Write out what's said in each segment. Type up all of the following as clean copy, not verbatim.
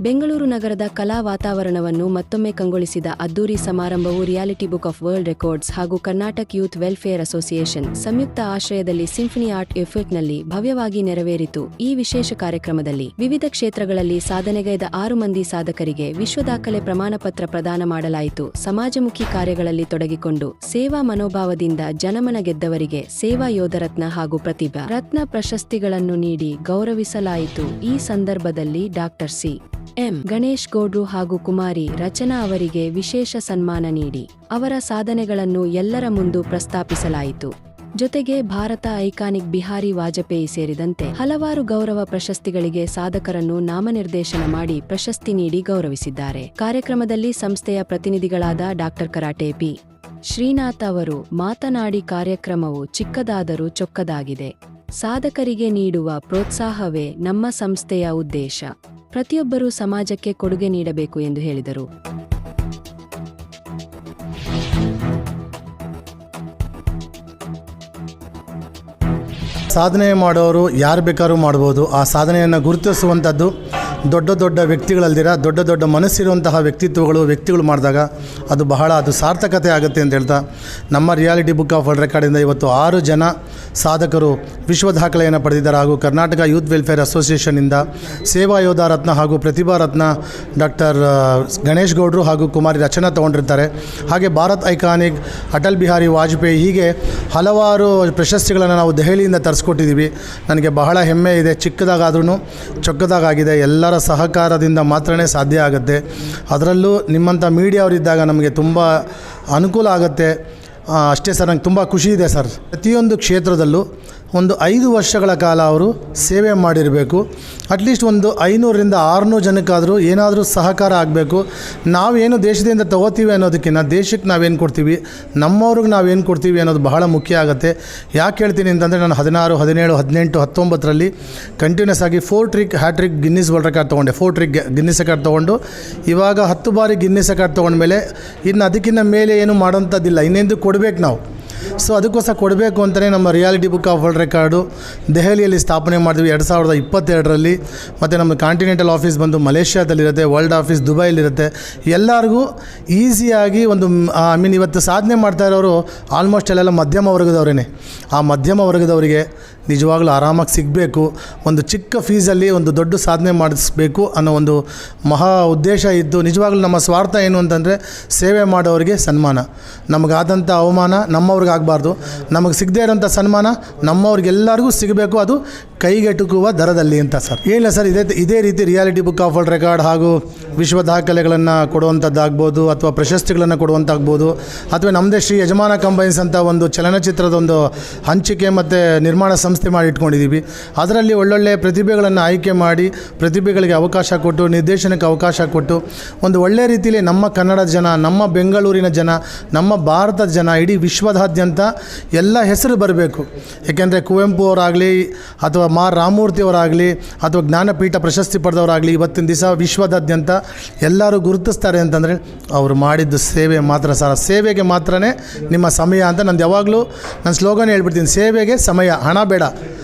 ಬೆಂಗಳೂರು ನಗರದ ಕಲಾ ವಾತಾವರಣವನ್ನು ಮತ್ತೊಮ್ಮೆ ಕಂಗೊಳಿಸಿದ ಅದ್ದೂರಿ ಸಮಾರಂಭವು reality book of world records ಹಾಗೂ ಕರ್ನಾಟಕ ಯೂತ್ ವೆಲ್ಫೇರ್ ಅಸೋಸಿಯೇಷನ್ ಸಂಯುಕ್ತ ಆಶ್ರಯದಲ್ಲಿ ಸಿಂಫನಿ ಆರ್ಟ್ ಎಫೆಕ್ಟ್ನಲ್ಲಿ ಭವ್ಯವಾಗಿ ನೆರವೇರಿತು. ಈ ವಿಶೇಷ ಕಾರ್ಯಕ್ರಮದಲ್ಲಿ ವಿವಿಧ ಕ್ಷೇತ್ರಗಳಲ್ಲಿ ಸಾಧನೆಗೈದ 6 ಮಂದಿ ಸಾಧಕರಿಗೆ ವಿಶ್ವದಾಖಲೆ ಪ್ರಮಾಣಪತ್ರ ಪ್ರದಾನ ಮಾಡಲಾಯಿತು. ಸಮಾಜಮುಖಿ ಕಾರ್ಯಗಳಲ್ಲಿ ತೊಡಗಿಕೊಂಡು ಸೇವಾ ಮನೋಭಾವದಿಂದ ಜನಮನ ಗೆದ್ದವರಿಗೆ ಸೇವಾ ಯೋಧರತ್ನ ಹಾಗೂ ಪ್ರತಿಭಾ ರತ್ನ ಪ್ರಶಸ್ತಿಗಳನ್ನು ನೀಡಿ ಗೌರವಿಸಲಾಯಿತು. ಈ ಸಂದರ್ಭದಲ್ಲಿ ಡಾಕ್ಟರ್ ಸಿ.ಎಂ. ಗಣೇಶ್ ಗೌಡ್ರು ಹಾಗೂ ಕುಮಾರಿ ರಚನಾ ಅವರಿಗೆ ವಿಶೇಷ ಸನ್ಮಾನ ನೀಡಿ ಅವರ ಸಾಧನೆಗಳನ್ನು ಎಲ್ಲರ ಮುಂದೆ ಪ್ರಸ್ತಾಪಿಸಲಾಯಿತು. ಜೊತೆಗೆ ಭಾರತ ಐಕಾನಿಕ್ ಬಿಹಾರಿ ವಾಜಪೇಯಿ ಸೇರಿದಂತೆ ಹಲವಾರು ಗೌರವ ಪ್ರಶಸ್ತಿಗಳಿಗೆ ಸಾಧಕರನ್ನು ನಾಮನಿರ್ದೇಶನ ಮಾಡಿ ಪ್ರಶಸ್ತಿ ನೀಡಿ ಗೌರವಿಸಿದ್ದಾರೆ. ಕಾರ್ಯಕ್ರಮದಲ್ಲಿ ಸಂಸ್ಥೆಯ ಪ್ರತಿನಿಧಿಗಳಾದ ಡಾಕ್ಟರ್ ಕರಾಟೆ ಪಿ. ಶ್ರೀನಾಥ್ ಅವರು ಮಾತನಾಡಿ, ಕಾರ್ಯಕ್ರಮವು ಚಿಕ್ಕದಾದರೂ ಚೊಕ್ಕದಾಗಿದೆ. ಸಾಧಕರಿಗೆ ನೀಡುವ ಪ್ರೋತ್ಸಾಹವೇ ನಮ್ಮ ಸಂಸ್ಥೆಯ ಉದ್ದೇಶ. ಪ್ರತಿಯೊಬ್ಬರೂ ಸಮಾಜಕ್ಕೆ ಕೊಡುಗೆ ನೀಡಬೇಕು ಎಂದು ಹೇಳಿದರು. ಸಾಧನೆ ಮಾಡೋರು ಯಾರು ಬೇಕಾದ್ರೂ ಮಾಡ್ಬೋದು. ಆ ಸಾಧನೆಯನ್ನು ಗುರುತಿಸುವಂಥದ್ದು ದೊಡ್ಡ ದೊಡ್ಡ ವ್ಯಕ್ತಿಗಳಲ್ದಿರ ದೊಡ್ಡ ದೊಡ್ಡ ಮನಸ್ಸಿರುವಂತಹ ವ್ಯಕ್ತಿಗಳು ಮಾಡಿದಾಗ ಅದು ಸಾರ್ಥಕತೆ ಆಗುತ್ತೆ ಅಂತ ಹೇಳ್ತಾ, ನಮ್ಮ ರಿಯಾಲಿಟಿ ಬುಕ್ ಆಫ್ ವರ್ಲ್ಡ್ ರೆಕಾರ್ಡಿಂದ ಇವತ್ತು 6 ಜನ ಸಾಧಕರು ವಿಶ್ವ ದಾಖಲೆಯನ್ನು ಪಡೆದಿದ್ದಾರೆ. ಹಾಗೂ ಕರ್ನಾಟಕ ಯೂತ್ ವೆಲ್ಫೇರ್ ಅಸೋಸಿಯೇಷನ್ನಿಂದ ಸೇವಾ ಯೋಧ ರತ್ನ ಹಾಗೂ ಪ್ರತಿಭಾ ರತ್ನ ಡಾಕ್ಟರ್ ಗಣೇಶ್ ಗೌಡ್ರು ಹಾಗೂ ಕುಮಾರಿ ರಚನಾ ತೊಗೊಂಡಿರ್ತಾರೆ. ಹಾಗೆ ಭಾರತ್ ಐಕಾನಿಕ್, ಅಟಲ್ ಬಿಹಾರಿ ವಾಜಪೇಯಿ, ಹೀಗೆ ಹಲವಾರು ಪ್ರಶಸ್ತಿಗಳನ್ನು ನಾವು ದೆಹಲಿಯಿಂದ ತರಿಸ್ಕೊಟ್ಟಿದ್ದೀವಿ. ನನಗೆ ಬಹಳ ಹೆಮ್ಮೆ ಇದೆ. ಚಿಕ್ಕದಾಗಾದ್ರೂ ಚೊಕ್ಕದಾಗಿದೆ. ಎಲ್ಲರ ಸಹಕಾರದಿಂದ ಮಾತ್ರನೇ ಸಾಧ್ಯ ಆಗುತ್ತೆ. ಅದರಲ್ಲೂ ನಿಮ್ಮಂಥ ಮೀಡಿಯಾವರಿದ್ದಾಗ ನಮಗೆ ತುಂಬ ಅನುಕೂಲ ಆಗುತ್ತೆ. ಅಷ್ಟೇ ಸರ್, ನಂಗೆ ತುಂಬ ಖುಷಿ ಇದೆ ಸರ್. ಪ್ರತಿಯೊಂದು ಕ್ಷೇತ್ರದಲ್ಲೂ ಒಂದು 5 ವರ್ಷಗಳ ಕಾಲ ಅವರು ಸೇವೆ ಮಾಡಿರಬೇಕು. ಅಟ್ಲೀಸ್ಟ್ ಒಂದು 500ರಿಂದ 600 ಜನಕ್ಕಾದರೂ ಏನಾದರೂ ಸಹಕಾರ ಆಗಬೇಕು. ನಾವೇನು ದೇಶದಿಂದ ತಗೋತೀವಿ ಅನ್ನೋದಕ್ಕಿಂತ ದೇಶಕ್ಕೆ ನಾವೇನು ಕೊಡ್ತೀವಿ, ನಮ್ಮವ್ರಿಗೆ ನಾವೇನು ಕೊಡ್ತೀವಿ ಅನ್ನೋದು ಬಹಳ ಮುಖ್ಯ ಆಗುತ್ತೆ. ಯಾಕೆ ಹೇಳ್ತೀನಿ ಅಂತಂದರೆ, ನಾನು 16, 17, 18, 19ರಲ್ಲಿ ಕಂಟಿನ್ಯೂಸ್ ಆಗಿ 4 trick hattrick Guinness world record ತೊಗೊಂಡೆ. 4 ಟ್ರಿಕ್ ಗಿನ್ನಿಸ್ ರೆಕಾರ್ಡ್ ತೊಗೊಂಡು ಇವಾಗ 10 ಬಾರಿ ಗಿನ್ನಿಸ್ ರೆಕಾರ್ಡ್ ತೊಗೊಂಡ್ಮೇಲೆ ಇನ್ನು ಅದಕ್ಕಿಂತ ಮೇಲೆ ಏನು ಮಾಡೋಂಥದ್ದಿಲ್ಲ. ಇನ್ನೆಂದು ಕೊಡಬೇಕು ನಾವು. ಸೊ ಅದಕ್ಕೋಸ್ಕರ ಕೊಡಬೇಕು ಅಂತಲೇ ನಮ್ಮ reality book of world record ದೆಹಲಿಯಲ್ಲಿ ಸ್ಥಾಪನೆ ಮಾಡಿದ್ವಿ 2022ರಲ್ಲಿ. ಮತ್ತು ನಮ್ಮ ಕಾಂಟಿನೆಂಟಲ್ ಆಫೀಸ್ ಬಂದು ಮಲೇಷ್ಯಾದಲ್ಲಿರುತ್ತೆ, ವರ್ಲ್ಡ್ ಆಫೀಸ್ ದುಬೈಲಿರುತ್ತೆ. ಎಲ್ಲರಿಗೂ ಈಸಿಯಾಗಿ ಇವತ್ತು ಸಾಧನೆ ಮಾಡ್ತಾ ಇರೋರು ಆಲ್ಮೋಸ್ಟ್ ಎಲ್ಲ ಮಧ್ಯಮ ವರ್ಗದವರೇ. ಆ ಮಧ್ಯಮ ವರ್ಗದವರಿಗೆ ನಿಜವಾಗ್ಲೂ ಆರಾಮಾಗಿ ಸಿಗಬೇಕು, ಒಂದು ಚಿಕ್ಕ ಫೀಸಲ್ಲಿ ಒಂದು ದೊಡ್ಡ ಸಾಧನೆ ಮಾಡಿಸ್ಬೇಕು ಅನ್ನೋ ಒಂದು ಮಹಾ ಉದ್ದೇಶ ಇದ್ದು, ನಿಜವಾಗ್ಲೂ ನಮ್ಮ ಸ್ವಾರ್ಥ ಏನು ಅಂತಂದರೆ ಸೇವೆ ಮಾಡೋರಿಗೆ ಸನ್ಮಾನ. ನಮಗಾದಂಥ ಅವಮಾನ ನಮ್ಮವ್ರಿಗಾಗಬಾರ್ದು, ನಮಗೆ ಸಿಗದೇ ಇರೋಂಥ ಸನ್ಮಾನ ನಮ್ಮವ್ರಿಗೆಲ್ಲರಿಗೂ ಸಿಗಬೇಕು, ಅದು ಕೈಗೆಟುಕುವ ದರದಲ್ಲಿ ಅಂತ ಸರ್. ಏನಿಲ್ಲ ಸರ್, ಇದೇ ರೀತಿ reality book of world record ಹಾಗೂ ವಿಶ್ವ ದಾಖಲೆಗಳನ್ನು ಕೊಡುವಂಥದ್ದಾಗ್ಬೋದು, ಅಥವಾ ಪ್ರಶಸ್ತಿಗಳನ್ನು ಕೊಡುವಂತಾಗ್ಬೋದು, ಅಥವಾ ನಮ್ಮದೇ ಶ್ರೀ ಯಜಮಾನ ಕಂಬೈನ್ಸ್ ಅಂತ ಒಂದು ಚಲನಚಿತ್ರದ ಹಂಚಿಕೆ ಮತ್ತು ನಿರ್ಮಾಣ ಸಂಸ್ಥೆ ಮಾಡಿ ಇಟ್ಕೊಂಡಿದ್ದೀವಿ. ಅದರಲ್ಲಿ ಒಳ್ಳೊಳ್ಳೆ ಪ್ರತಿಭೆಗಳನ್ನು ಆಯ್ಕೆ ಮಾಡಿ ಪ್ರತಿಭೆಗಳಿಗೆ ಅವಕಾಶ ಕೊಟ್ಟು, ನಿರ್ದೇಶನಕ್ಕೆ ಅವಕಾಶ ಕೊಟ್ಟು, ಒಂದು ಒಳ್ಳೆಯ ರೀತಿಯಲ್ಲಿ ನಮ್ಮ ಕನ್ನಡದ ಜನ, ನಮ್ಮ ಬೆಂಗಳೂರಿನ ಜನ, ನಮ್ಮ ಭಾರತದ ಜನ, ಇಡೀ ವಿಶ್ವದಾದ್ಯಂತ ಎಲ್ಲ ಹೆಸರು ಬರಬೇಕು. ಏಕೆಂದರೆ ಕುವೆಂಪು ಅವರಾಗಲಿ, ಅಥವಾ ರಾಮಮೂರ್ತಿ ಅವರಾಗಲಿ, ಅಥವಾ ಜ್ಞಾನಪೀಠ ಪ್ರಶಸ್ತಿ ಪಡೆದವರಾಗಲಿ, ಇವತ್ತಿನ ದಿವಸ ವಿಶ್ವದಾದ್ಯಂತ ಎಲ್ಲರೂ ಗುರುತಿಸ್ತಾರೆ ಅಂತಂದರೆ ಅವರು ಮಾಡಿದ್ದು ಸೇವೆ ಮಾತ್ರ ಸರ್. ಸೇವೆಗೆ ಮಾತ್ರನೇ ನಿಮ್ಮ ಸಮಯ ಅಂತ ನಂದು ಯಾವಾಗಲೂ ನನ್ನ ಸ್ಲೋಗನ್ ಹೇಳ್ಬಿಡ್ತೀನಿ, ಸೇವೆಗೆ ಸಮಯ, ಹಣ ಬೇಡ.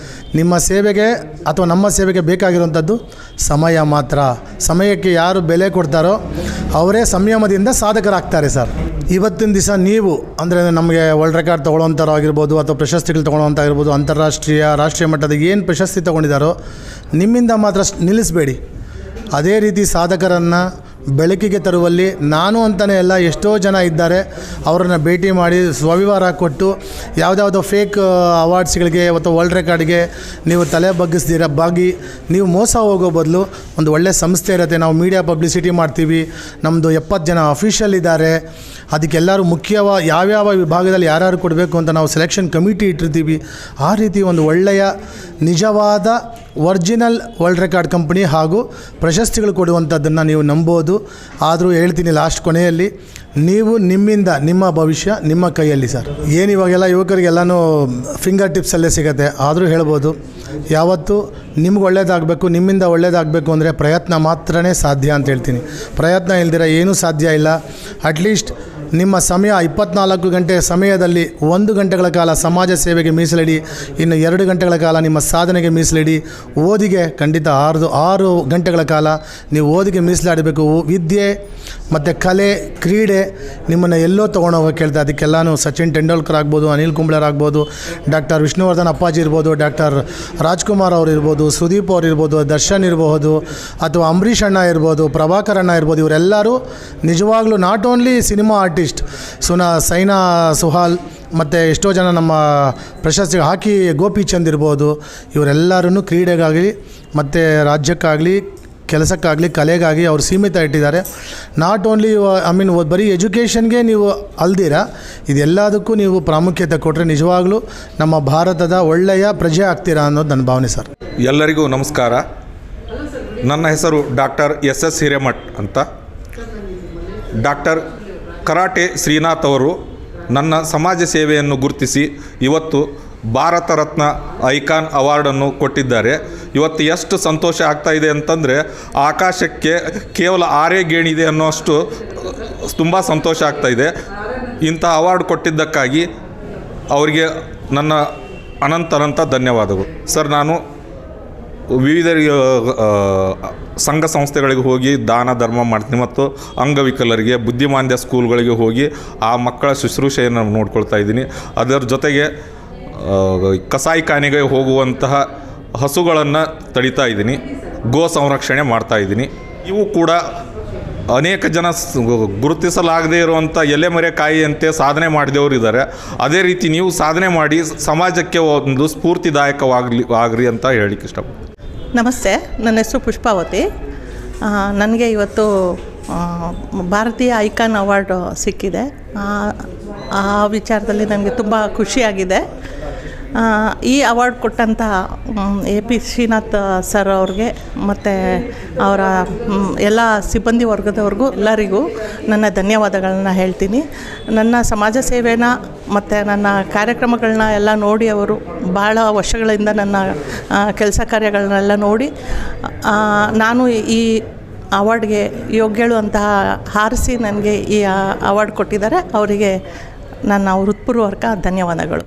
ನಿಮ್ಮ ಸೇವೆಗೆ ಅಥವಾ ನಮ್ಮ ಸೇವೆಗೆ ಬೇಕಾಗಿರುವಂಥದ್ದು ಸಮಯ ಮಾತ್ರ. ಸಮಯಕ್ಕೆ ಯಾರು ಬೆಲೆ ಕೊಡ್ತಾರೋ ಅವರೇ ಸಂಯಮದಿಂದ ಸಾಧಕರಾಗ್ತಾರೆ ಸರ್. ಇವತ್ತಿನ ದಿವಸ ನೀವು ಅಂದರೆ ನಮಗೆ ವರ್ಲ್ಡ್ ರೆಕಾರ್ಡ್ ತೊಗೊಳ್ಳೋಂಥವ್ರು ಆಗಿರ್ಬೋದು, ಅಥವಾ ಪ್ರಶಸ್ತಿಗಳು ತೊಗೊಳ್ಳೋಂಥ ಆಗಿರ್ಬೋದು, ಅಂತಾರಾಷ್ಟ್ರೀಯ ರಾಷ್ಟ್ರೀಯ ಮಟ್ಟದ ಏನು ಪ್ರಶಸ್ತಿ ತೊಗೊಂಡಿದ್ದಾರೋ ನಿಮ್ಮಿಂದ ಮಾತ್ರ ನಿಲ್ಲಿಸಬೇಡಿ. ಅದೇ ರೀತಿ ಸಾಧಕರನ್ನು ಬೆಳಕಿಗೆ ತರುವಲ್ಲಿ ನಾನು ಅಂತಲೇ ಎಲ್ಲ ಎಷ್ಟೋ ಜನ ಇದ್ದಾರೆ, ಅವರನ್ನು ಭೇಟಿ ಮಾಡಿ ಸ್ವವಿವರ ಕೊಟ್ಟು ಯಾವುದ್ಯಾವುದೋ ಫೇಕ್ ಅವಾರ್ಡ್ಸ್ಗಳಿಗೆ ಅಥವಾ ವರ್ಲ್ಡ್ ರೆಕಾರ್ಡ್ಗೆ ನೀವು ತಲೆ ಬಾಗಿ ನೀವು ಮೋಸ ಹೋಗೋ ಬದಲು ಒಂದು ಒಳ್ಳೆಯ ಸಂಸ್ಥೆ ಇರುತ್ತೆ. ನಾವು ಮೀಡಿಯಾ ಪಬ್ಲಿಸಿಟಿ ಮಾಡ್ತೀವಿ, ನಮ್ಮದು 70 ಜನ ಅಫಿಷಿಯಲ್ ಇದ್ದಾರೆ. ಅದಕ್ಕೆಲ್ಲರೂ ಯಾವ್ಯಾವ ವಿಭಾಗದಲ್ಲಿ ಯಾರ್ಯಾರು ಕೊಡಬೇಕು ಅಂತ ನಾವು ಸೆಲೆಕ್ಷನ್ ಕಮಿಟಿ ಇಟ್ಟಿರ್ತೀವಿ. ಆ ರೀತಿ ಒಂದು ಒಳ್ಳೆಯ ನಿಜವಾದ ಒರಿಜಿನಲ್ ವರ್ಲ್ಡ್ ರೆಕಾರ್ಡ್ ಕಂಪ್ನಿ ಹಾಗೂ ಪ್ರಶಸ್ತಿಗಳು ಕೊಡುವಂಥದ್ದನ್ನು ನೀವು ನಂಬೋದು. ಆದರೂ ಹೇಳ್ತೀನಿ ಲಾಸ್ಟ್ ಕೊನೆಯಲ್ಲಿ, ನೀವು ನಿಮ್ಮಿಂದ ನಿಮ್ಮ ಭವಿಷ್ಯ ನಿಮ್ಮ ಕೈಯಲ್ಲಿ ಸರ್. ಏನು ಇವಾಗೆಲ್ಲ ಯುವಕರಿಗೆಲ್ಲನೂ ಫಿಂಗರ್ ಟಿಪ್ಸಲ್ಲೇ ಸಿಗುತ್ತೆ. ಆದರೂ ಹೇಳ್ಬೋದು, ಯಾವತ್ತೂ ನಿಮ್ಗೆ ಒಳ್ಳೇದಾಗಬೇಕು, ನಿಮ್ಮಿಂದ ಒಳ್ಳೇದಾಗಬೇಕು ಅಂದರೆ ಪ್ರಯತ್ನ ಮಾತ್ರನೇ ಸಾಧ್ಯ ಅಂತ ಹೇಳ್ತೀನಿ. ಪ್ರಯತ್ನ ಇಲ್ದಿರ ಏನೂ ಸಾಧ್ಯ ಇಲ್ಲ. ಅಟ್ಲೀಸ್ಟ್ ನಿಮ್ಮ ಸಮಯ 24 ಗಂಟೆ ಸಮಯದಲ್ಲಿ 1 ಗಂಟೆಗಳ ಕಾಲ ಸಮಾಜ ಸೇವೆಗೆ ಮೀಸಲಿಡಿ, ಇನ್ನು 2 ಗಂಟೆಗಳ ಕಾಲ ನಿಮ್ಮ ಸಾಧನೆಗೆ ಮೀಸಲಿಡಿ. ಓದಿಗೆ ಖಂಡಿತ 6 ಗಂಟೆಗಳ ಕಾಲ ನೀವು ಓದಿಗೆ ಮೀಸಲಾಡಬೇಕು. ವಿದ್ಯೆ ಮತ್ತು ಕಲೆ, ಕ್ರೀಡೆ ನಿಮ್ಮನ್ನು ಎಲ್ಲೋ ತೊಗೊಂಡೋಗೋಕೆ ಹೇಳ್ತಾ, ಅದಕ್ಕೆಲ್ಲನೂ ಸಚಿನ್ ತೆಂಡೂಲ್ಕರ್ ಆಗ್ಬೋದು, ಅನಿಲ್ ಕುಂಬ್ಳೆರ್ ಆಗ್ಬೋದು, ಡಾಕ್ಟರ್ ವಿಷ್ಣುವರ್ಧನ್ ಅಪ್ಪಾಜಿ ಇರ್ಬೋದು, ಡಾಕ್ಟರ್ ರಾಜ್ಕುಮಾರ್ ಅವರು ಇರ್ಬೋದು, ಸುದೀಪ್ ಅವರು ಇರ್ಬೋದು, ದರ್ಶನ್ ಇರಬಹುದು, ಅಥವಾ ಅಂಬರೀಷ್ ಅಣ್ಣ ಇರ್ಬೋದು, ಪ್ರಭಾಕರ್ ಅಣ್ಣ ಇರ್ಬೋದು, ಇವರೆಲ್ಲರೂ ನಿಜವಾಗ್ಲೂ not only cinema artist, Saina Suhal ಮತ್ತು ಎಷ್ಟೋ ಜನ ನಮ್ಮ ಪ್ರಶಸ್ತಿ ಹಾಕಿ ಗೋಪಿಚಂದ್ ಇರ್ಬೋದು, ಇವರೆಲ್ಲರೂ ಕ್ರೀಡೆಗಾಗಲಿ ಮತ್ತು ರಾಜ್ಯಕ್ಕಾಗಲಿ ಕೆಲಸಕ್ಕಾಗಲಿ ಕಲೆಗಾಗಿ ಅವರು ಸೀಮಿತ ಇಟ್ಟಿದ್ದಾರೆ. ನಾಟ್ ಓನ್ಲಿ ಬರೀ ಎಜುಕೇಷನ್ಗೆ ನೀವು ಅಲ್ದಿರ ಇದೆಲ್ಲದಕ್ಕೂ ನೀವು ಪ್ರಾಮುಖ್ಯತೆ ಕೊಟ್ಟರೆ ನಿಜವಾಗ್ಲೂ ನಮ್ಮ ಭಾರತದ ಒಳ್ಳೆಯ ಪ್ರಜೆ ಆಗ್ತೀರಾ ಅನ್ನೋದು ನನ್ನ ಭಾವನೆ ಸರ್. ಎಲ್ಲರಿಗೂ ನಮಸ್ಕಾರ. ನನ್ನ ಹೆಸರು ಡಾಕ್ಟರ್ SS ಹಿರೇಮಠ್ ಅಂತ. ಡಾಕ್ಟರ್ ಕರಾಟೆ ಶ್ರೀನಾಥ್ ಅವರು ನನ್ನ ಸಮಾಜ ಸೇವೆಯನ್ನು ಗುರುತಿಸಿ ಇವತ್ತು ಭಾರತ ರತ್ನ ಐಕಾನ್ ಅವಾರ್ಡನ್ನು ಕೊಟ್ಟಿದ್ದಾರೆ. ಇವತ್ತು ಎಷ್ಟು ಸಂತೋಷ ಆಗ್ತಾ ಇದೆ ಅಂತಂದರೆ ಆಕಾಶಕ್ಕೆ ಕೇವಲ 6 ಗೇಣಿದೆ ಅನ್ನೋಷ್ಟು ತುಂಬ ಸಂತೋಷ ಆಗ್ತಾ ಇದೆ. ಇಂಥ ಅವಾರ್ಡ್ ಕೊಟ್ಟಿದ್ದಕ್ಕಾಗಿ ಅವರಿಗೆ ನನ್ನ ಅನಂತ ಧನ್ಯವಾದಗಳು ಸರ್. ನಾನು ವಿವಿಧ ಸಂಘ ಸಂಸ್ಥೆಗಳಿಗೆ ಹೋಗಿ ದಾನ ಧರ್ಮ ಮಾಡ್ತೀನಿ ಮತ್ತು ಅಂಗವಿಕಲರಿಗೆ ಬುದ್ಧಿಮಾಂದ್ಯ ಸ್ಕೂಲ್ಗಳಿಗೆ ಹೋಗಿ ಆ ಮಕ್ಕಳ ಶುಶ್ರೂಷೆಯನ್ನು ನೋಡ್ಕೊಳ್ತಾ ಇದ್ದೀನಿ. ಅದರ ಜೊತೆಗೆ ಕಸಾಯಿಖಾನೆಗೆ ಹೋಗುವಂತಹ ಹಸುಗಳನ್ನು ತಡಿತಾ ಇದ್ದೀನಿ, ಗೋ ಸಂರಕ್ಷಣೆ ಮಾಡ್ತಾ ಇದ್ದೀನಿ. ಇವು ಕೂಡ ಅನೇಕ ಜನ ಗುರುತಿಸಲಾಗದೇ ಇರುವಂಥ ಎಲೆಮರೆಕಾಯಿಯಂತೆ ಸಾಧನೆ ಮಾಡಿದವರು ಇದ್ದಾರೆ. ಅದೇ ರೀತಿ ನೀವು ಸಾಧನೆ ಮಾಡಿ ಸಮಾಜಕ್ಕೆ ಒಂದು ಸ್ಫೂರ್ತಿದಾಯಕವಾಗ್ರಿ ಅಂತ ಹೇಳಲಿಕ್ಕೆ ಇಷ್ಟಪಡ್ತೀನಿ. ನಮಸ್ತೆ, ನನ್ನ ಹೆಸರು ಪುಷ್ಪಾವತಿ. ನನಗೆ ಇವತ್ತು ಭಾರತೀಯ ಐಕಾನ್ ಅವಾರ್ಡ್ ಸಿಕ್ಕಿದೆ. ಆ ವಿಚಾರದಲ್ಲಿ ನನಗೆ ತುಂಬ ಖುಷಿಯಾಗಿದೆ. ಈ ಅವಾರ್ಡ್ ಕೊಟ್ಟಂಥ AP ಶ್ರೀನಾಥ್ ಸರ್ ಅವ್ರಿಗೆ ಮತ್ತು ಅವರ ಎಲ್ಲ ಸಿಬ್ಬಂದಿ ವರ್ಗದವ್ರಿಗೂ ಎಲ್ಲರಿಗೂ ನನ್ನ ಧನ್ಯವಾದಗಳನ್ನ ಹೇಳ್ತೀನಿ. ನನ್ನ ಸಮಾಜ ಸೇವೆನ ಮತ್ತು ನನ್ನ ಕಾರ್ಯಕ್ರಮಗಳನ್ನ ಎಲ್ಲ ನೋಡಿ ಅವರು ಭಾಳ ವರ್ಷಗಳಿಂದ ನನ್ನ ಕೆಲಸ ಕಾರ್ಯಗಳನ್ನೆಲ್ಲ ನೋಡಿ ನಾನು ಈ ಅವಾರ್ಡ್ಗೆ ಯೋಗ್ಯಳು ಅಂತ ಹಾರಿಸಿ ನನಗೆ ಈ ಅವಾರ್ಡ್ ಕೊಟ್ಟಿದ್ದಾರೆ. ಅವರಿಗೆ ನನ್ನ ಹೃತ್ಪೂರ್ವಕ ಧನ್ಯವಾದಗಳು.